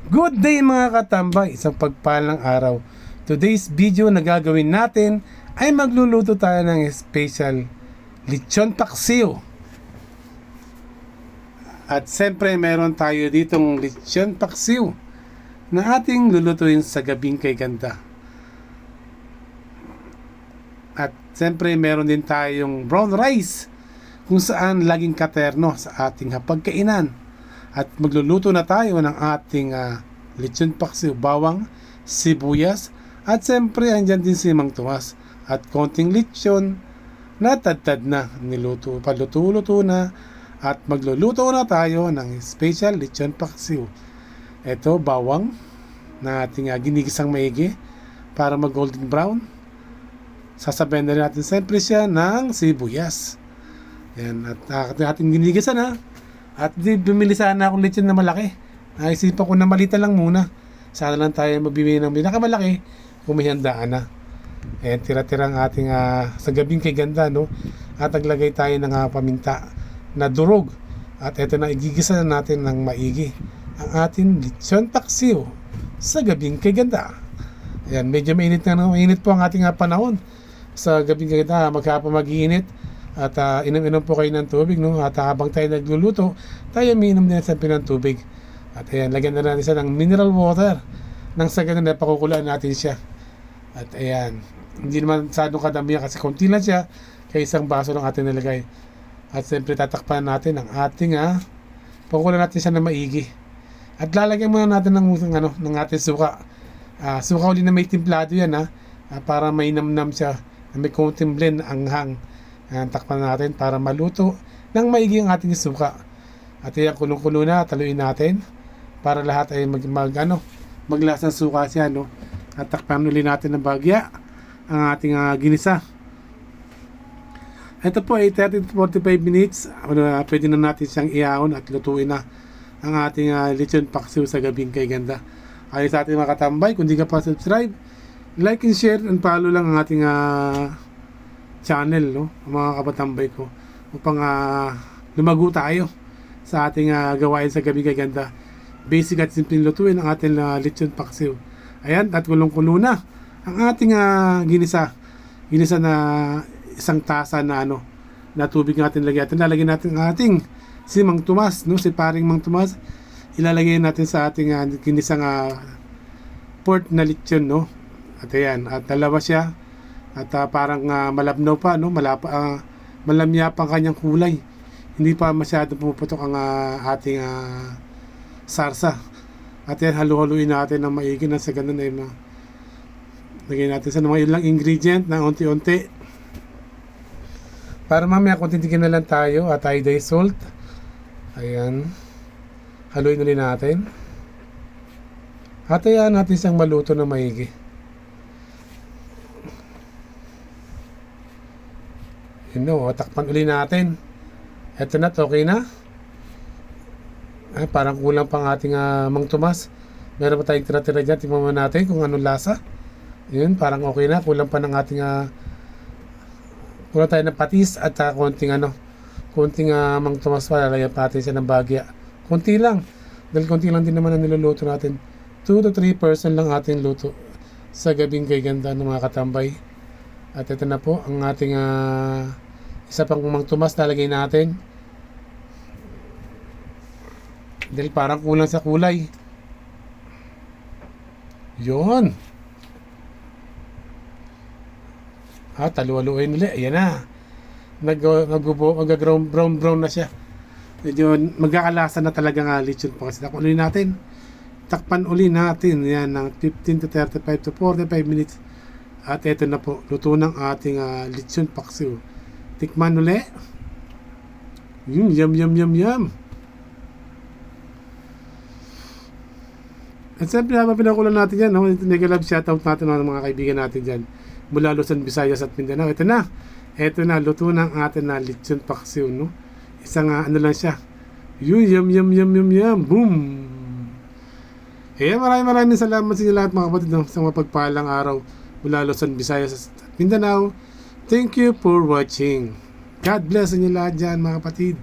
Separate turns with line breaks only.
Good day mga katambay, isang pagpalang araw. Today's video na gagawin natin ay magluluto tayo ng special lechon paksiw. At siyempre meron tayo ditong lechon paksiw na ating lulutuin sa gabing kay ganda. At siyempre meron din tayong brown rice kung saan laging katerno sa ating hapagkainan. At magluluto na tayo ng ating lechon paksiw, bawang, sibuyas, at siyempre andyan din si Mang Tomas. At konting lechon na tad-tad na, niluto, paluto-luto na, at magluluto na tayo ng special lechon paksiw. Ito, bawang na ating ginigisang maigi para mag golden brown. Sasabayan na rin natin siyempre siya ng sibuyas. Yan, at ating ginigisan na. At bumili sana akong lechon na malaki. Naisipan ko na malita lang muna. Sana lang tayo mabibili ng pinakamalaki kung may handaan na. Ayan, tira-tira ang ating sa gabing kay ganda, no? At naglagay tayo ng paminta na durog. At ito na, igigisa na natin ng maigi ang ating lechon paksiw sa gabing kay ganda. Ayan, medyo mainit na, no? Mainit po ang ating panahon sa gabing kay ganda. Magkapa mag-iinit. At inom-inom po kayo ng tubig, no? At habang tayo nagluluto, tayo minom din sa ng tubig. At ayan, lagyan na natin siya ng mineral water. Nang sa ganun na pakukulaan natin siya. At ayan, hindi naman masyadong kadami kasi konti lang siya kaya isang baso lang ating nilagay. At siyempre tatakpan natin ang ating pakukulaan natin siya na maigi. At lalagyan muna natin ng ating suka. Suka uli na may timplado yan, para may namnam siya, may konting blend anghang. Takpan natin para maluto ng maigi ang ating suka. At yan, kulong-kulo na, taluin natin para lahat ay maglasang suka siya, no? At takpan ulit natin ng bagya ang ating ginisa. Ito po ay 30 to 45 minutes. Pwede na natin siyang ihaon at lutuin na ang ating lechon paksiw sa gabing kay ganda. Ayos sa ating mga katambay, kung di ka pa subscribe, like and share and follow lang ang ating channel, no, mga kapatambay ko, upang lumago tayo sa ating gawain sa gabi kay ganda. Basic at simpleng lutuin ang ating lechon paksiw. Ayan, at kulong-kulo na ang ating ginisa na isang tasa na na tubig natin lagyan. At lalagyan natin ang ating si Mang Tomas, no, si paring Mang Tomas. Ilalagay natin sa ating ginisang pork na lechon, no. At ayan, at dalawa siya. At parang malabnaw pa, no? Malamya pa ang kanyang kulay. Hindi pa masyado pumuputok ang ating sarsa. At yan, halu-haluin natin ng maigi na sa ganun ay lagyan natin sa mga ilang ingredient na unti-unti. Para mamaya kung titikin na lang tayo at iodized salt. Ayan. Haluin ulit natin. At ayan natin siyang maluto ng maigi. Takpan ulit natin. Eto na, okay na. Parang kulang pang ating Mang Tomas. Meron pa tayong tira-tira dyan. Tingnan mo natin kung anong lasa. Yun, parang okay na. Kulang pa ng ating kulang tayo ng patis at konting Mang Tomas pa. Lalagyan pa natin siya ng bagya. Konti lang. Dahil konti lang din naman ang niluluto natin. 2 to 3% lang ating luto sa gabing kay ganda ng mga katambay. At ito na po ang ating isa pang Mang Tomas nalagay natin. Dahil parang kulang sa kulay. Yun. Taluhaluin ulit. Ayan na. Mag-brown na siya. Medyo magkakalasa na talaga lechon pa kasi. Takpan ulit natin. Takpan ulit natin. Yan ng 15 to 35 to 45 minutes. At ito na po, luto ng ating lechon paksiw. Tikman ulit. Yum. At siyempre, habang pinakulan natin yan, mega love shoutout natin ng mga kaibigan natin dyan. Mula Luzon, Visayas at Mindanao. Ito na, luto ng ating lechon paksiw, no? Isang lang siya. Yum. Boom! Maraming salamat sa inyo lahat mga kapatid, no? Sa mapagpalang araw. Mula Luzon, Visayas at Mindanao. Thank you for watching. God bless inyo lahat dyan mga kapatid.